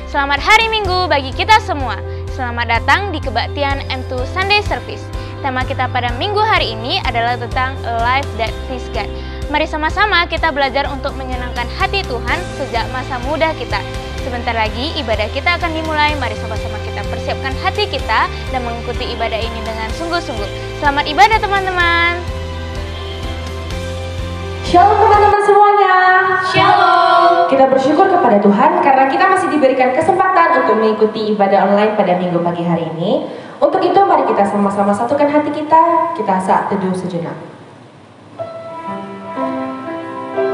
Selamat hari Minggu bagi kita semua. Selamat datang di kebaktian M2 Sunday Service. Tema kita pada minggu hari ini adalah tentang A Life That Please God. Mari sama-sama kita belajar untuk menyenangkan hati Tuhan sejak masa muda kita. Sebentar lagi ibadah kita akan dimulai. Mari sama-sama kita persiapkan hati kita dan mengikuti ibadah ini dengan sungguh-sungguh. Selamat ibadah teman-teman. Shalom teman-teman semuanya. Shalom. Kita bersyukur kepada Tuhan karena kita masih diberikan kesempatan untuk mengikuti ibadah online pada minggu pagi hari ini. Untuk itu mari kita sama-sama satukan hati kita saat teduh sejenak.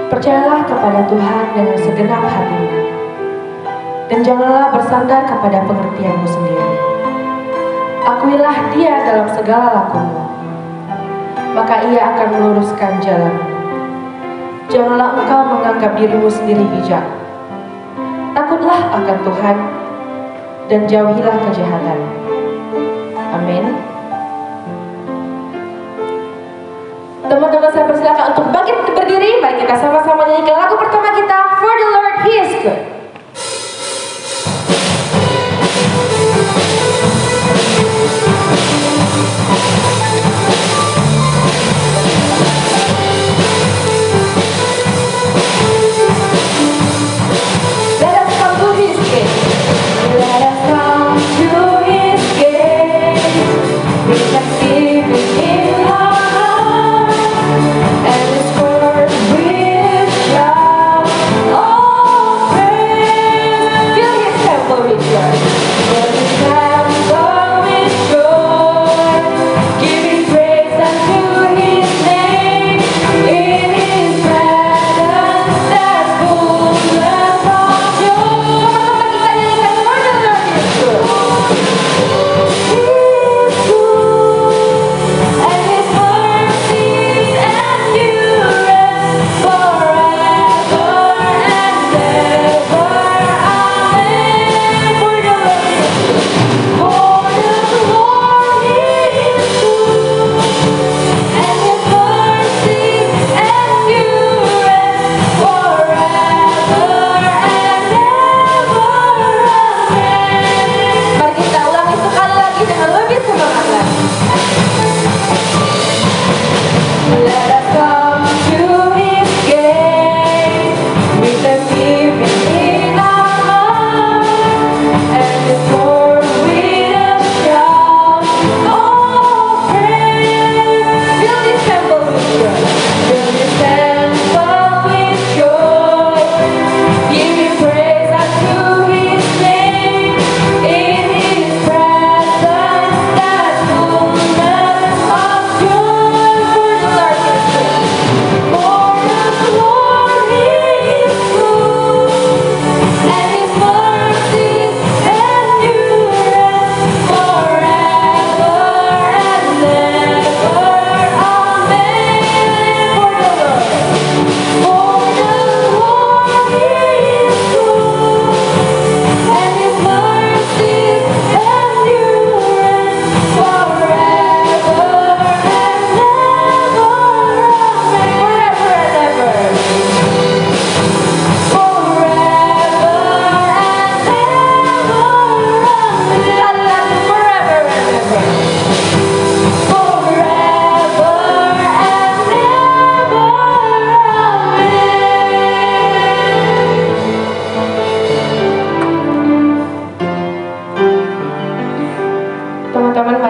Percayalah kepada Tuhan dengan segenap hatimu, dan janganlah bersandar kepada pengertianmu sendiri. Akuilah Dia dalam segala lakumu, maka Ia akan meluruskan jalanmu. Janganlah engkau menganggap dirimu sendiri bijak. Takutlah akan Tuhan dan jauhilah kejahatan. Amin. Teman-teman saya persilakan untuk bangkit berdiri. Mari kita sama-sama nyanyikan lagu pertama kita, For the Lord He is Good.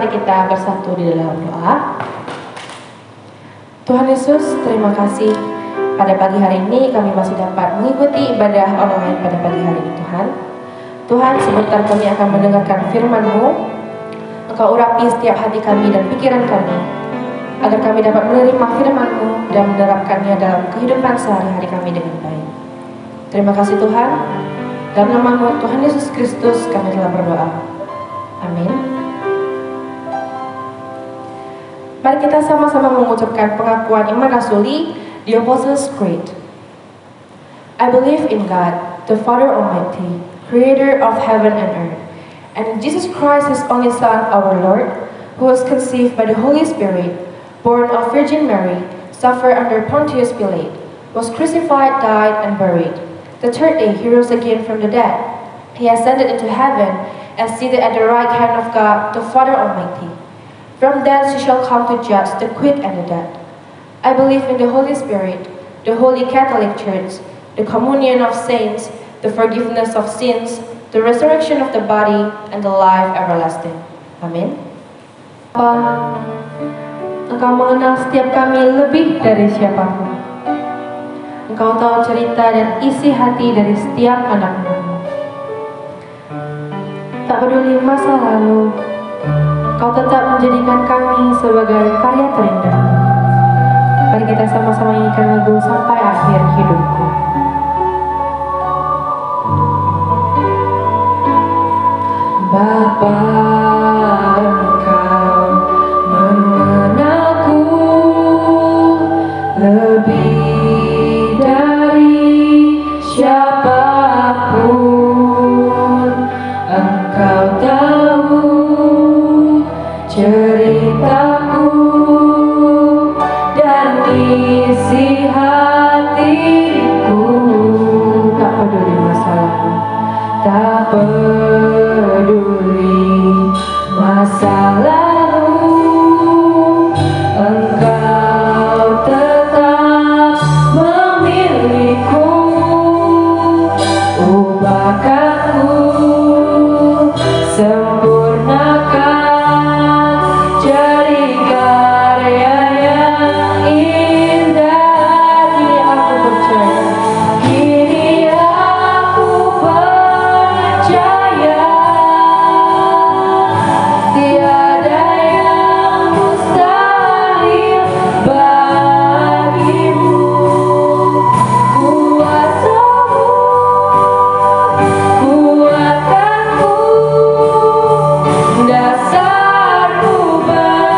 Kita bersatu di dalam doa. Tuhan Yesus, terima kasih pada pagi hari ini kami masih dapat mengikuti ibadah online pada pagi hari ini Tuhan. Tuhan, sebentar kami akan mendengarkan firman-Mu. Engkau urapi setiap hati kami dan pikiran kami, agar kami dapat menerima firman-Mu dan menerapkannya dalam kehidupan sehari-hari kami dengan baik. Terima kasih Tuhan. Dalam nama-Mu Tuhan Yesus Kristus kami telah berdoa. Amin. Mari kita sama-sama mengucapkan pengakuan iman rasuli, the Apostles' Creed. I believe in God, the Father Almighty, Creator of heaven and earth, and in Jesus Christ, His only Son, our Lord, who was conceived by the Holy Spirit, born of Virgin Mary, suffered under Pontius Pilate, was crucified, died, and buried. The third day He rose again from the dead. He ascended into heaven and seated at the right hand of God, the Father Almighty. From thence he shall come to judge the quick and the dead. I believe in the Holy Spirit, the Holy Catholic Church, the communion of saints, the forgiveness of sins, the resurrection of the body, and the life everlasting. Amin. Engkau mengenal setiap kami lebih dari siapapun. Engkau tahu cerita dan isi hati dari setiap anak-anakmu. Tak peduli masa lalu, Kau tetap menjadikan kami sebagai karya terindah. Mari kita sama-sama nyanyikan lagu Sampai Akhir Hidupku. Bapa, Engkau mengenalku lebih dari siapapun. Engkau tahu ceritaku dan isi hatiku. Tak peduli masalah, tak peduli masa lalu, Engkau tetap memilihku. Ubahkanku, sempurnakan jadi karya yang indah. Kini aku percaya, kini aku percaya, tiada yang mustahil bagimu. Kuasamu, kuatkanku, dasarku berharap.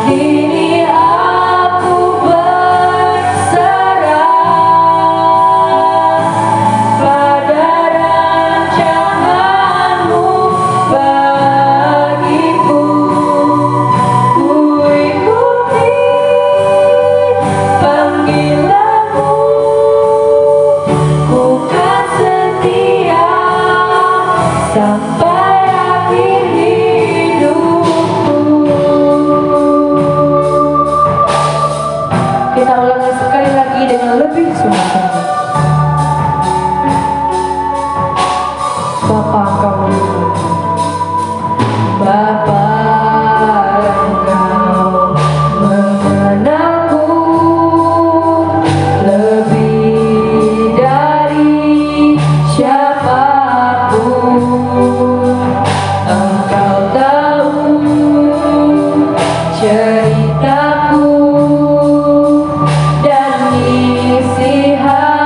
Kini aku berserah pada rancanganmu bagiku. Ku ikuti panggilanmu, ku kan setia sampai akhir hidupku. Kita ulangi sekali lagi dengan lebih sungguh-sungguh. Bapa, Engkau mengenalku. Bapa, Engkau mengenalku lebih dari siapapun. Engkau tahu ceritaku dan isi hatiku.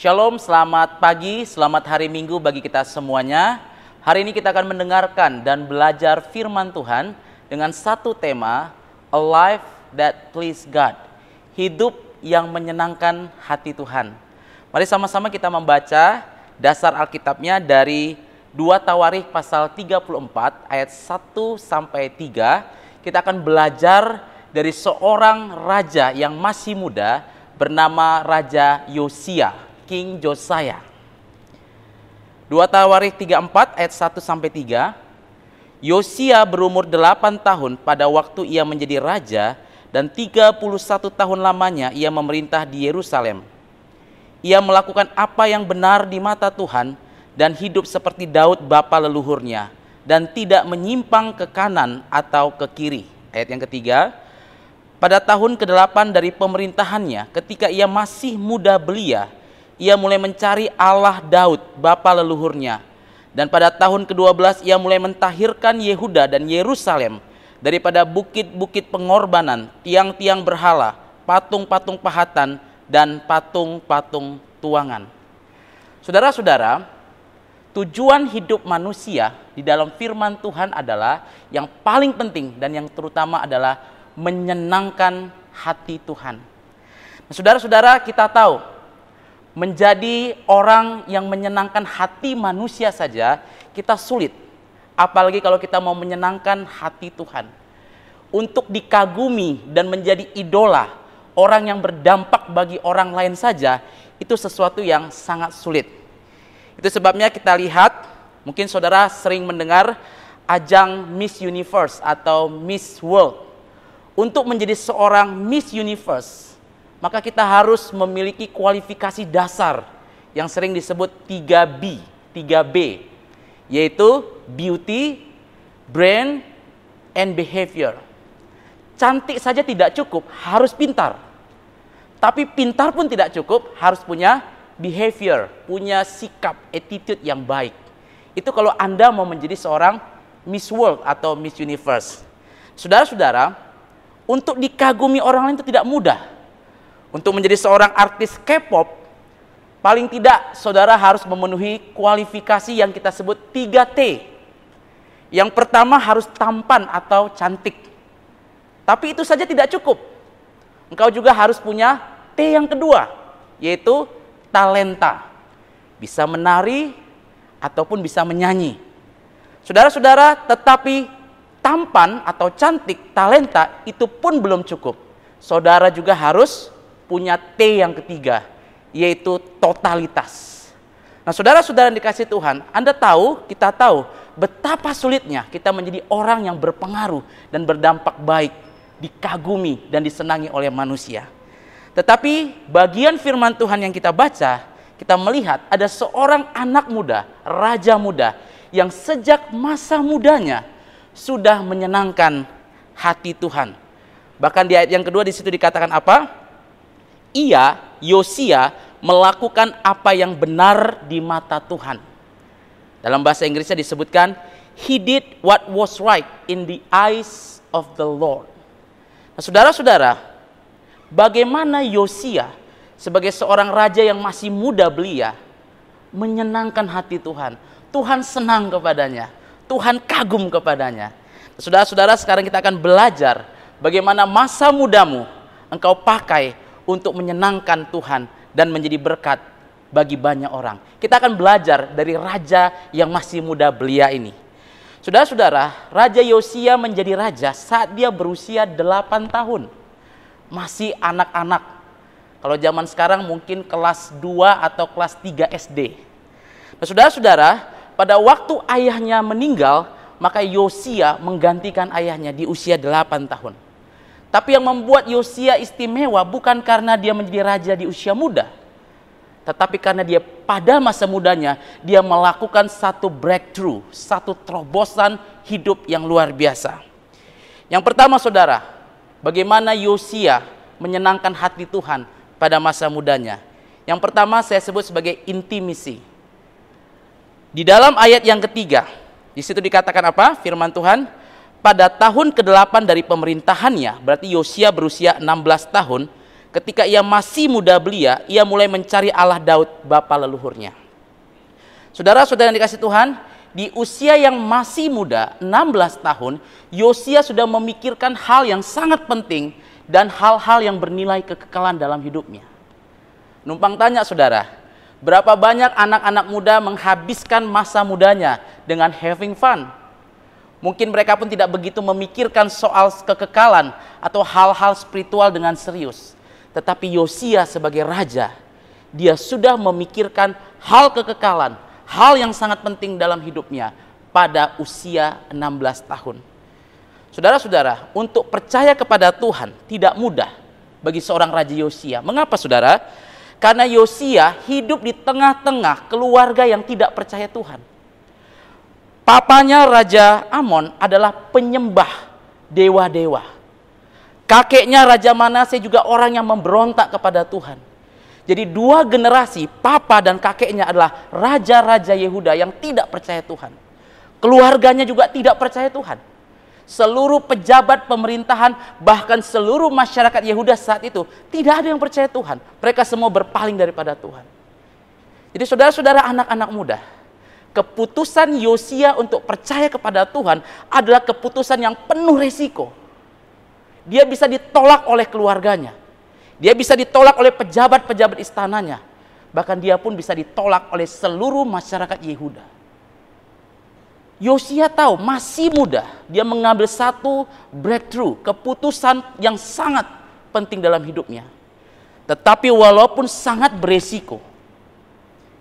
Shalom, selamat pagi, selamat hari Minggu bagi kita semuanya. Hari ini kita akan mendengarkan dan belajar firman Tuhan dengan satu tema, A Life That Please God. Hidup yang menyenangkan hati Tuhan. Mari sama-sama kita membaca dasar Alkitabnya dari 2 Tawarikh pasal 34 ayat 1 sampai 3. Kita akan belajar dari seorang raja yang masih muda bernama Raja Yosia. King Josiah. 2 Tawarikh 34 ayat 1 sampai 3. Yosia berumur 8 tahun pada waktu ia menjadi raja dan 31 tahun lamanya ia memerintah di Yerusalem. Ia melakukan apa yang benar di mata Tuhan dan hidup seperti Daud bapa leluhurnya dan tidak menyimpang ke kanan atau ke kiri. Ayat yang ketiga. Pada tahun ke-8 dari pemerintahannya, ketika ia masih muda belia, ia mulai mencari Allah Daud, bapa leluhurnya. Dan pada tahun ke-12 ia mulai mentahirkan Yehuda dan Yerusalem daripada bukit-bukit pengorbanan, tiang-tiang berhala, patung-patung pahatan, dan patung-patung tuangan. Saudara-saudara, tujuan hidup manusia di dalam firman Tuhan adalah yang paling penting dan yang terutama adalah menyenangkan hati Tuhan. Nah, saudara-saudara, kita tahu menjadi orang yang menyenangkan hati manusia saja kita sulit, apalagi kalau kita mau menyenangkan hati Tuhan. Untuk dikagumi dan menjadi idola orang yang berdampak bagi orang lain saja, itu sesuatu yang sangat sulit. Itu sebabnya kita lihat, mungkin saudara sering mendengar ajang Miss Universe atau Miss World. Untuk menjadi seorang Miss Universe, maka kita harus memiliki kualifikasi dasar yang sering disebut 3B, yaitu beauty, brain, and behavior. Cantik saja tidak cukup, harus pintar. Tapi pintar pun tidak cukup, harus punya behavior, punya sikap, attitude yang baik. Itu kalau Anda mau menjadi seorang Miss World atau Miss Universe. Saudara-saudara, untuk dikagumi orang lain itu tidak mudah. Untuk menjadi seorang artis K-pop, paling tidak saudara harus memenuhi kualifikasi yang kita sebut 3T. Yang pertama harus tampan atau cantik. Tapi itu saja tidak cukup. Engkau juga harus punya T yang kedua, yaitu talenta. Bisa menari ataupun bisa menyanyi. Saudara-saudara, tetapi tampan atau cantik, talenta itu pun belum cukup. Saudara juga harus punya T yang ketiga, yaitu totalitas. Nah, saudara-saudara yang dikasihi Tuhan, Anda tahu, kita tahu betapa sulitnya kita menjadi orang yang berpengaruh dan berdampak baik, dikagumi dan disenangi oleh manusia. Tetapi bagian firman Tuhan yang kita baca, kita melihat ada seorang anak muda, raja muda, yang sejak masa mudanya sudah menyenangkan hati Tuhan. Bahkan di ayat yang kedua di situ dikatakan apa? Ia, Yosia, melakukan apa yang benar di mata Tuhan. Dalam bahasa Inggrisnya disebutkan, he did what was right in the eyes of the Lord. Nah, saudara-saudara, bagaimana Yosia sebagai seorang raja yang masih muda belia menyenangkan hati Tuhan. Tuhan senang kepadanya, Tuhan kagum kepadanya. Saudara-saudara, sekarang kita akan belajar bagaimana masa mudamu engkau pakai untuk menyenangkan Tuhan dan menjadi berkat bagi banyak orang. Kita akan belajar dari raja yang masih muda belia ini. Saudara-saudara, Raja Yosia menjadi raja saat dia berusia 8 tahun. Masih anak-anak. Kalau zaman sekarang mungkin kelas 2 atau kelas 3 SD. Nah, saudara-saudara, pada waktu ayahnya meninggal, maka Yosia menggantikan ayahnya di usia 8 tahun. Tapi yang membuat Yosia istimewa bukan karena dia menjadi raja di usia muda, tetapi karena dia pada masa mudanya, dia melakukan satu breakthrough, satu terobosan hidup yang luar biasa. Yang pertama saudara, bagaimana Yosia menyenangkan hati Tuhan pada masa mudanya. Yang pertama saya sebut sebagai intimacy. Di dalam ayat yang ketiga, di situ dikatakan apa? Firman Tuhan, pada tahun ke-8 dari pemerintahannya, berarti Yosia berusia 16 tahun, ketika ia masih muda belia, ia mulai mencari Allah Daud, bapa leluhurnya. Saudara-saudara yang dikasih Tuhan, di usia yang masih muda, 16 tahun, Yosia sudah memikirkan hal yang sangat penting dan hal-hal yang bernilai kekekalan dalam hidupnya. Numpang tanya saudara, berapa banyak anak-anak muda menghabiskan masa mudanya dengan having fun? Mungkin mereka pun tidak begitu memikirkan soal kekekalan atau hal-hal spiritual dengan serius. Tetapi Yosia sebagai raja, dia sudah memikirkan hal kekekalan, hal yang sangat penting dalam hidupnya pada usia 16 tahun. Saudara-saudara, untuk percaya kepada Tuhan tidak mudah bagi seorang Raja Yosia. Mengapa saudara? Karena Yosia hidup di tengah-tengah keluarga yang tidak percaya Tuhan. Papanya Raja Amon adalah penyembah dewa-dewa. Kakeknya Raja Manase juga orang yang memberontak kepada Tuhan. Jadi dua generasi, papa dan kakeknya adalah raja-raja Yehuda yang tidak percaya Tuhan. Keluarganya juga tidak percaya Tuhan. Seluruh pejabat pemerintahan, bahkan seluruh masyarakat Yehuda saat itu, tidak ada yang percaya Tuhan. Mereka semua berpaling daripada Tuhan. Jadi saudara-saudara, anak-anak muda, keputusan Yosia untuk percaya kepada Tuhan adalah keputusan yang penuh resiko. Dia bisa ditolak oleh keluarganya. Dia bisa ditolak oleh pejabat-pejabat istananya. Bahkan dia pun bisa ditolak oleh seluruh masyarakat Yehuda. Yosia tahu masih muda, dia mengambil satu breakthrough, keputusan yang sangat penting dalam hidupnya. Tetapi walaupun sangat beresiko,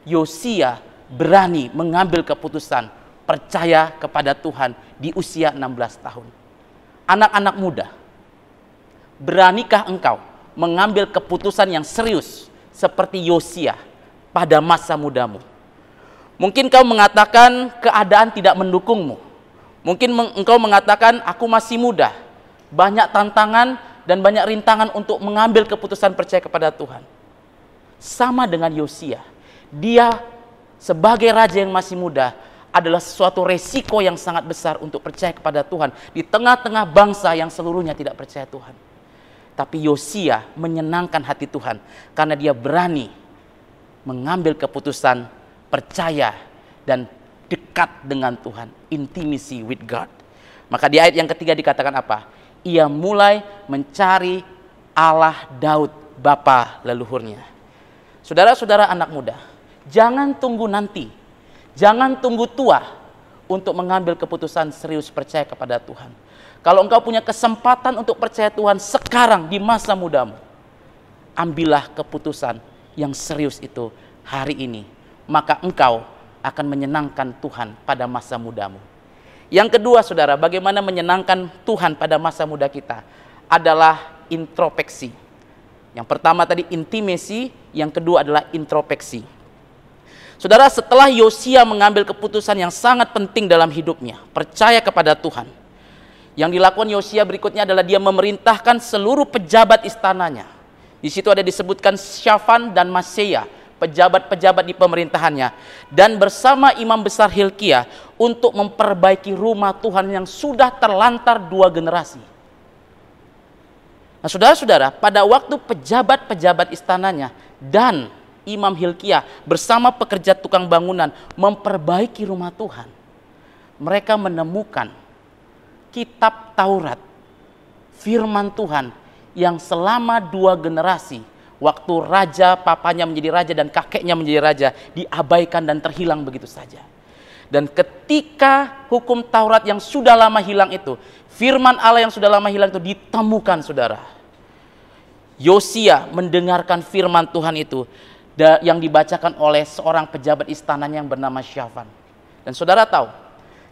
Yosia berani mengambil keputusan percaya kepada Tuhan di usia 16 tahun. Anak-anak muda, beranikah engkau mengambil keputusan yang serius seperti Yosia pada masa mudamu? Mungkin kau mengatakan keadaan tidak mendukungmu. Mungkin engkau mengatakan aku masih muda, banyak tantangan dan banyak rintangan untuk mengambil keputusan percaya kepada Tuhan. Sama dengan Yosia, dia sebagai raja yang masih muda adalah suatu resiko yang sangat besar untuk percaya kepada Tuhan di tengah-tengah bangsa yang seluruhnya tidak percaya Tuhan. Tapi Yosia menyenangkan hati Tuhan karena dia berani mengambil keputusan percaya dan dekat dengan Tuhan, intimacy with God. Maka di ayat yang ketiga dikatakan apa? Ia mulai mencari Allah Daud, bapa leluhurnya. Saudara-saudara anak muda, jangan tunggu nanti, jangan tunggu tua untuk mengambil keputusan serius percaya kepada Tuhan. Kalau engkau punya kesempatan untuk percaya Tuhan sekarang di masa mudamu, ambillah keputusan yang serius itu hari ini. Maka engkau akan menyenangkan Tuhan pada masa mudamu. Yang kedua saudara, bagaimana menyenangkan Tuhan pada masa muda kita adalah introspeksi. Yang pertama tadi intimacy, yang kedua adalah introspeksi. Saudara, setelah Yosia mengambil keputusan yang sangat penting dalam hidupnya, percaya kepada Tuhan, yang dilakukan Yosia berikutnya adalah dia memerintahkan seluruh pejabat istananya. Di situ ada disebutkan Syafan dan Maseya, pejabat-pejabat di pemerintahannya, dan bersama imam besar Hilkia untuk memperbaiki rumah Tuhan yang sudah terlantar 2 generasi. Nah saudara-saudara, pada waktu pejabat-pejabat istananya dan Imam Hilkia bersama pekerja tukang bangunan memperbaiki rumah Tuhan, mereka menemukan kitab Taurat, firman Tuhan yang selama 2 generasi, waktu raja papanya menjadi raja dan kakeknya menjadi raja, diabaikan dan terhilang begitu saja. Dan ketika hukum Taurat yang sudah lama hilang itu, firman Allah yang sudah lama hilang itu ditemukan saudara. Yosia mendengarkan firman Tuhan itu yang dibacakan oleh seorang pejabat istananya yang bernama Syafan. Dan saudara tahu,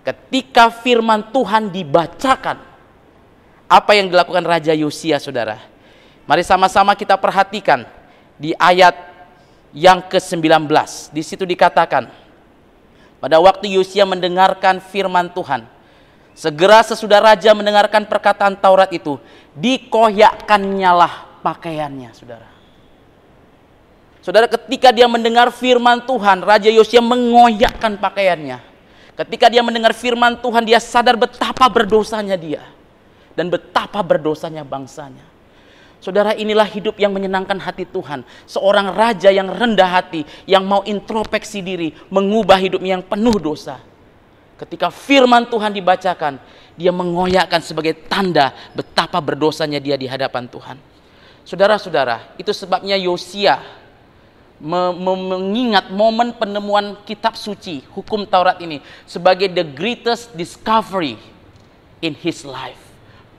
ketika firman Tuhan dibacakan, apa yang dilakukan Raja Yosia saudara? Mari sama-sama kita perhatikan di ayat yang ke-19. Di situ dikatakan, pada waktu Yosia mendengarkan firman Tuhan, segera sesudah raja mendengarkan perkataan Taurat itu, dikoyakkannyalah pakaiannya, saudara. Saudara, ketika dia mendengar firman Tuhan, Raja Yosia mengoyakkan pakaiannya. Ketika dia mendengar firman Tuhan, dia sadar betapa berdosanya dia dan betapa berdosanya bangsanya. Saudara, inilah hidup yang menyenangkan hati Tuhan. Seorang raja yang rendah hati, yang mau introspeksi diri, mengubah hidupnya yang penuh dosa. Ketika firman Tuhan dibacakan, dia mengoyakkan sebagai tanda betapa berdosanya dia di hadapan Tuhan. Saudara-saudara, itu sebabnya Yosia mengingat momen penemuan kitab suci, hukum Taurat ini, sebagai the greatest discovery in his life.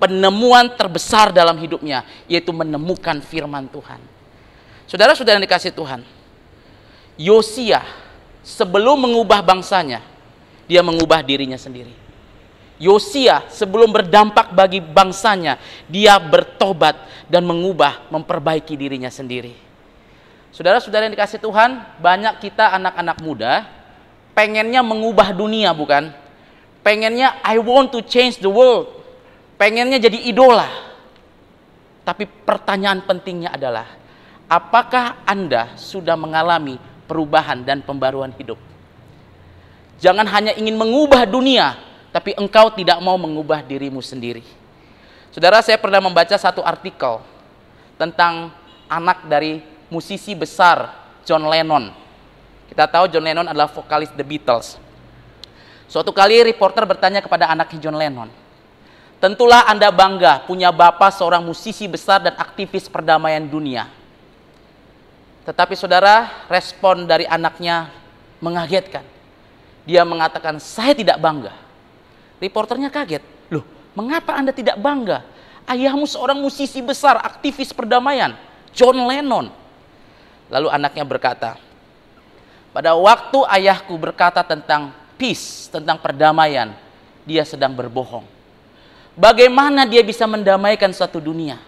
Penemuan terbesar dalam hidupnya, yaitu menemukan firman Tuhan. Saudara-saudara yang dikasihi Tuhan, Yosia sebelum mengubah bangsanya, dia mengubah dirinya sendiri. Yosia sebelum berdampak bagi bangsanya, dia bertobat dan mengubah, memperbaiki dirinya sendiri. Saudara-saudara yang dikasihi Tuhan, banyak kita anak-anak muda pengennya mengubah dunia, bukan? Pengennya I want to change the world. Pengennya jadi idola. Tapi pertanyaan pentingnya adalah, apakah Anda sudah mengalami perubahan dan pembaruan hidup? Jangan hanya ingin mengubah dunia, tapi engkau tidak mau mengubah dirimu sendiri. Saudara, saya pernah membaca satu artikel tentang anak dari musisi besar John Lennon. Kita tahu John Lennon adalah vokalis The Beatles. Suatu kali reporter bertanya kepada anaknya John Lennon, tentulah Anda bangga punya bapak seorang musisi besar dan aktivis perdamaian dunia. Tetapi saudara, respon dari anaknya mengagetkan. Dia mengatakan, saya tidak bangga. Reporternya kaget. Loh, mengapa Anda tidak bangga? Ayahmu seorang musisi besar, aktivis perdamaian, John Lennon. Lalu anaknya berkata, pada waktu ayahku berkata tentang peace, tentang perdamaian, dia sedang berbohong. Bagaimana dia bisa mendamaikan suatu dunia?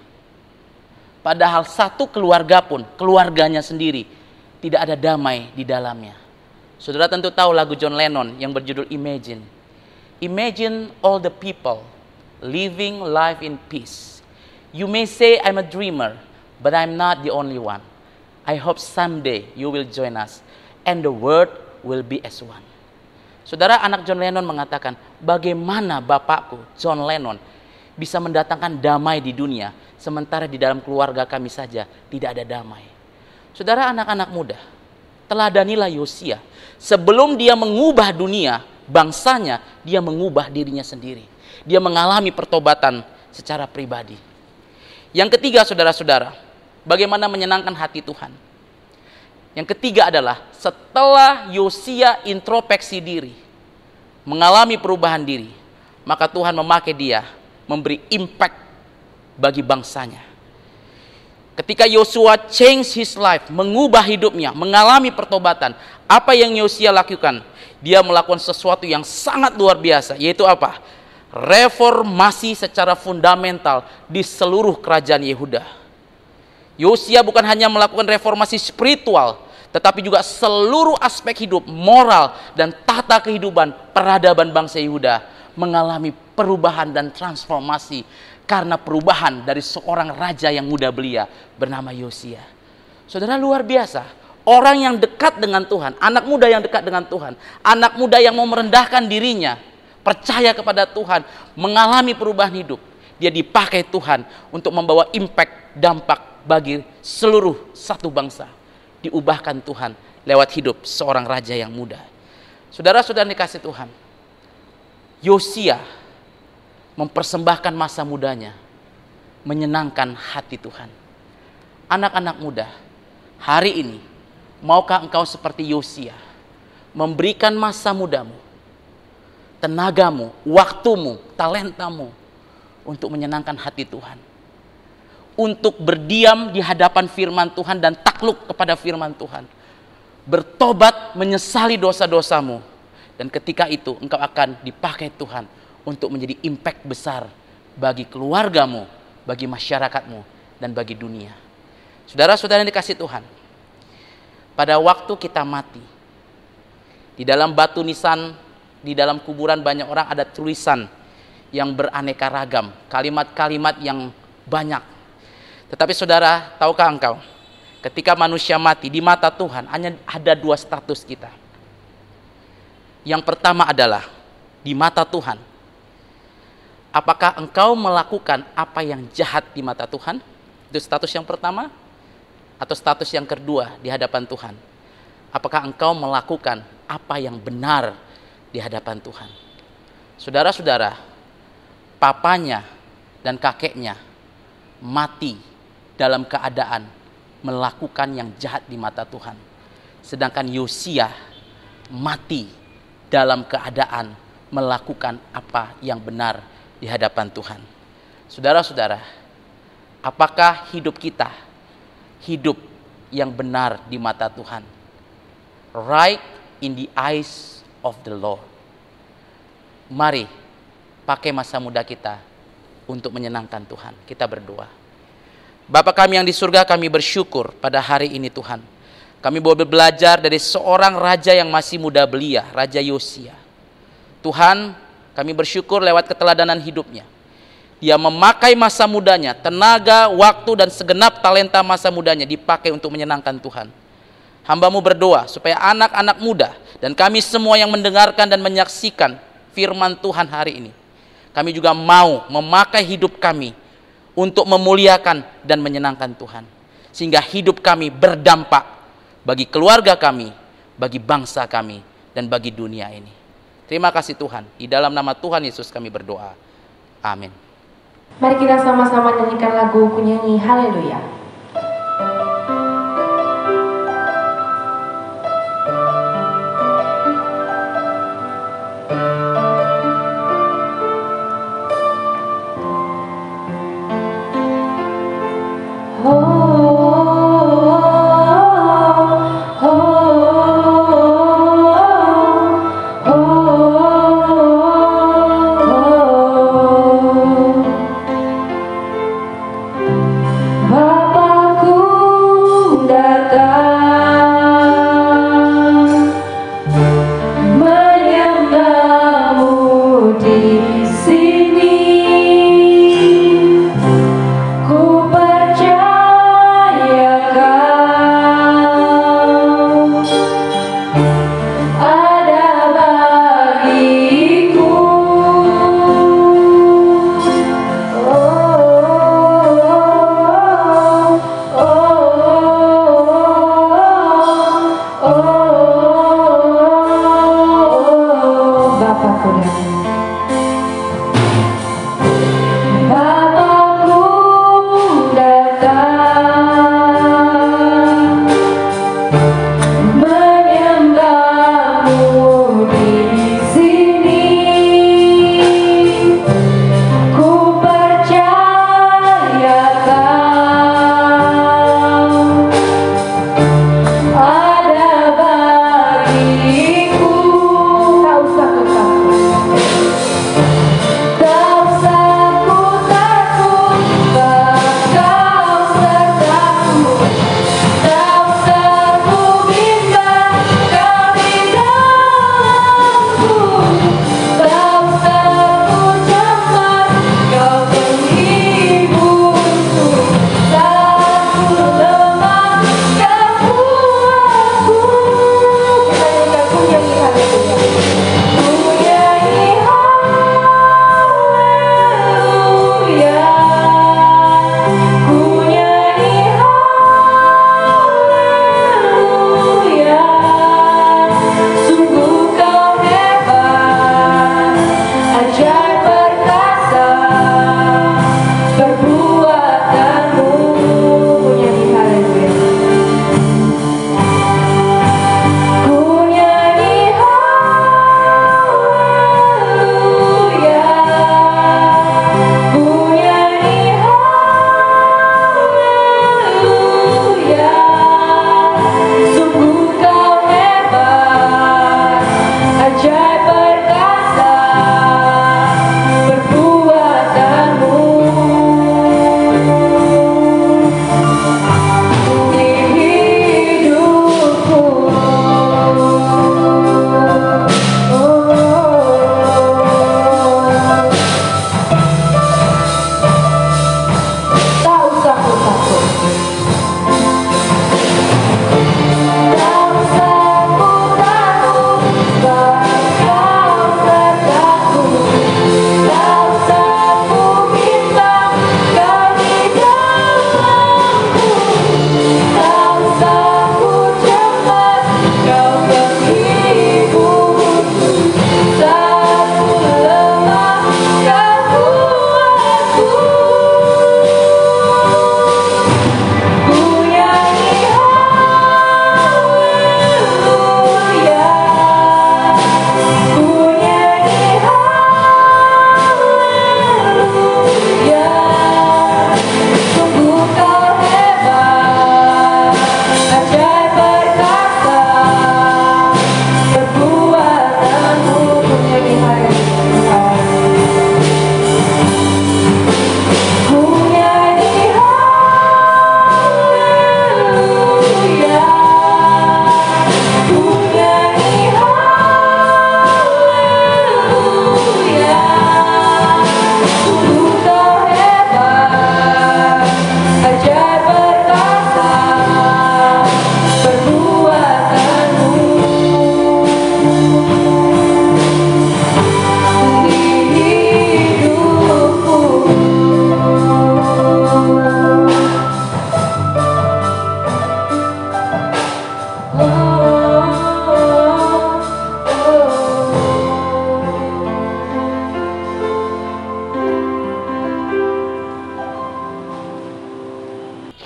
Padahal satu keluarga pun, keluarganya sendiri, tidak ada damai di dalamnya. Saudara tentu tahu lagu John Lennon yang berjudul Imagine. Imagine all the people living life in peace. You may say I'm a dreamer, but I'm not the only one. I hope someday you will join us and the world will be as one. Saudara, anak John Lennon mengatakan, bagaimana bapakku, John Lennon, bisa mendatangkan damai di dunia, sementara di dalam keluarga kami saja tidak ada damai. Saudara, anak-anak muda, teladanilah Yosia. Sebelum dia mengubah dunia, bangsanya, dia mengubah dirinya sendiri. Dia mengalami pertobatan secara pribadi. Yang ketiga, saudara-saudara, bagaimana menyenangkan hati Tuhan. Yang ketiga adalah setelah Yosia introspeksi diri, mengalami perubahan diri, maka Tuhan memakai dia memberi impact bagi bangsanya. Ketika Yosua change his life, mengubah hidupnya, mengalami pertobatan, apa yang Yosia lakukan? Dia melakukan sesuatu yang sangat luar biasa, yaitu apa? Reformasi secara fundamental di seluruh kerajaan Yehuda. Yosia bukan hanya melakukan reformasi spiritual, tetapi juga seluruh aspek hidup, moral, dan tata kehidupan peradaban bangsa Yehuda mengalami perubahan dan transformasi karena perubahan dari seorang raja yang muda belia bernama Yosia. Saudara, luar biasa. Orang yang dekat dengan Tuhan, anak muda yang dekat dengan Tuhan, anak muda yang mau merendahkan dirinya, percaya kepada Tuhan, mengalami perubahan hidup, dia dipakai Tuhan untuk membawa impact, dampak bagi seluruh satu bangsa. Diubahkan Tuhan lewat hidup seorang raja yang muda. Saudara-saudara dikasih Tuhan, Yosia mempersembahkan masa mudanya, menyenangkan hati Tuhan. Anak-anak muda, hari ini, maukah engkau seperti Yosia, memberikan masa mudamu, tenagamu, waktumu, talentamu, untuk menyenangkan hati Tuhan? Untuk berdiam di hadapan firman Tuhan dan takluk kepada firman Tuhan. Bertobat, menyesali dosa-dosamu. Dan ketika itu engkau akan dipakai Tuhan untuk menjadi impact besar bagi keluargamu, bagi masyarakatmu, dan bagi dunia. Saudara-saudara yang dikasih Tuhan, pada waktu kita mati, di dalam batu nisan, di dalam kuburan banyak orang ada tulisan yang beraneka ragam, kalimat-kalimat yang banyak. Tetapi saudara, tahukah engkau, ketika manusia mati di mata Tuhan hanya ada dua status kita. Yang pertama adalah di mata Tuhan, apakah engkau melakukan apa yang jahat di mata Tuhan? Itu status yang pertama atau status yang kedua di hadapan Tuhan? Apakah engkau melakukan apa yang benar di hadapan Tuhan? Saudara-saudara, papanya dan kakeknya mati dalam keadaan melakukan yang jahat di mata Tuhan. Sedangkan Yosia mati dalam keadaan melakukan apa yang benar di hadapan Tuhan. Saudara-saudara, apakah hidup kita hidup yang benar di mata Tuhan? Right in the eyes of the Lord. Mari pakai masa muda kita untuk menyenangkan Tuhan. Kita berdoa. Bapa kami yang di surga, kami bersyukur pada hari ini Tuhan. Kami boleh belajar dari seorang raja yang masih muda belia, Raja Yosia. Tuhan, kami bersyukur lewat keteladanan hidupnya. Dia memakai masa mudanya, tenaga, waktu, dan segenap talenta masa mudanya dipakai untuk menyenangkan Tuhan. Hamba-Mu berdoa supaya anak-anak muda dan kami semua yang mendengarkan dan menyaksikan firman Tuhan hari ini, kami juga mau memakai hidup kami untuk memuliakan dan menyenangkan Tuhan. Sehingga hidup kami berdampak bagi keluarga kami, bagi bangsa kami, dan bagi dunia ini. Terima kasih Tuhan. Di dalam nama Tuhan Yesus kami berdoa. Amin. Mari kita sama-sama nyanyikan lagu penyanyi Haleluya. Sini. 'Ku percaya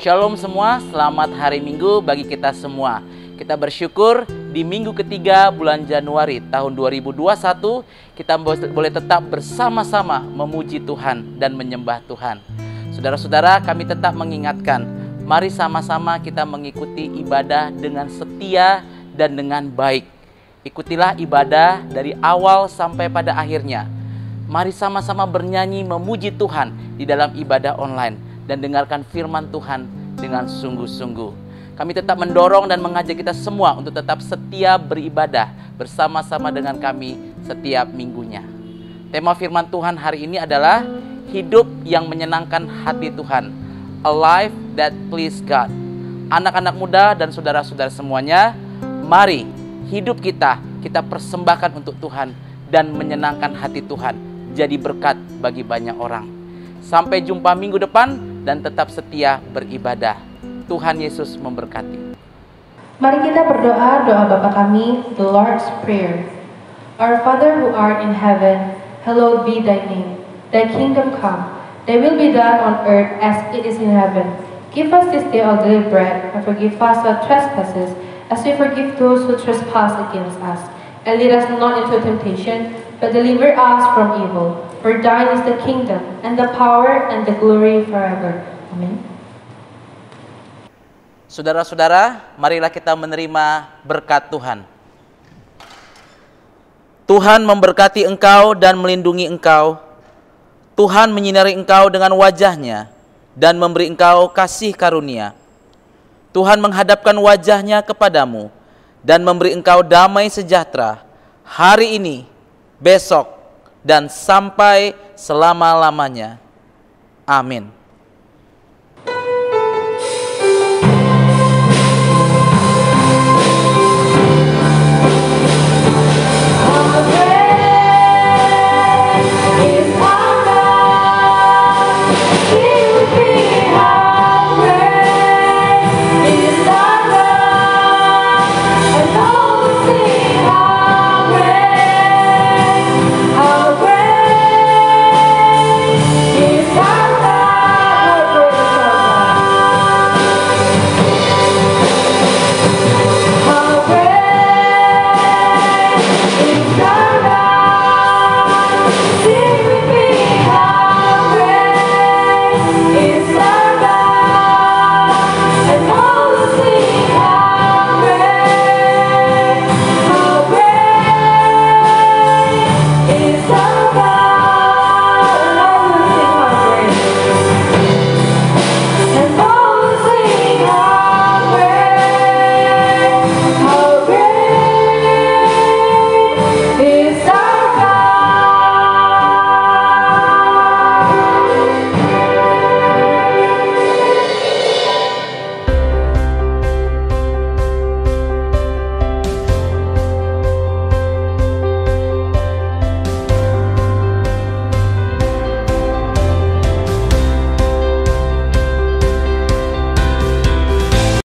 Shalom semua, selamat hari Minggu bagi kita semua. Kita bersyukur di minggu ketiga bulan Januari tahun 2021 kita boleh tetap bersama-sama memuji Tuhan dan menyembah Tuhan. Saudara-saudara, kami tetap mengingatkan, mari sama-sama kita mengikuti ibadah dengan setia dan dengan baik. Ikutilah ibadah dari awal sampai pada akhirnya. Mari sama-sama bernyanyi memuji Tuhan di dalam ibadah online dan dengarkan firman Tuhan dengan sungguh-sungguh. Kami tetap mendorong dan mengajak kita semua untuk tetap setia beribadah bersama-sama dengan kami setiap minggunya. Tema firman Tuhan hari ini adalah hidup yang menyenangkan hati Tuhan. A life that please God. Anak-anak muda dan saudara-saudara semuanya, mari hidup kita persembahkan untuk Tuhan dan menyenangkan hati Tuhan. Jadi berkat bagi banyak orang. Sampai jumpa minggu depan dan tetap setia beribadah. Tuhan Yesus memberkati. Mari kita berdoa doa Bapa kami, the Lord's Prayer. Our Father who art in heaven, hallowed be thy name. Thy kingdom come, thy will be done on earth as it is in heaven. Give us this day our daily bread, and forgive us our trespasses, as we forgive those who trespass against us. And lead us not into temptation, but deliver us from evil. For thine is the kingdom, and the power, and the glory forever. Amen. Saudara-saudara, marilah kita menerima berkat Tuhan. Tuhan memberkati engkau dan melindungi engkau. Tuhan menyinari engkau dengan wajah-Nya dan memberi engkau kasih karunia. Tuhan menghadapkan wajah-Nya kepadamu dan memberi engkau damai sejahtera hari ini, besok, dan sampai selama-lamanya. Amin.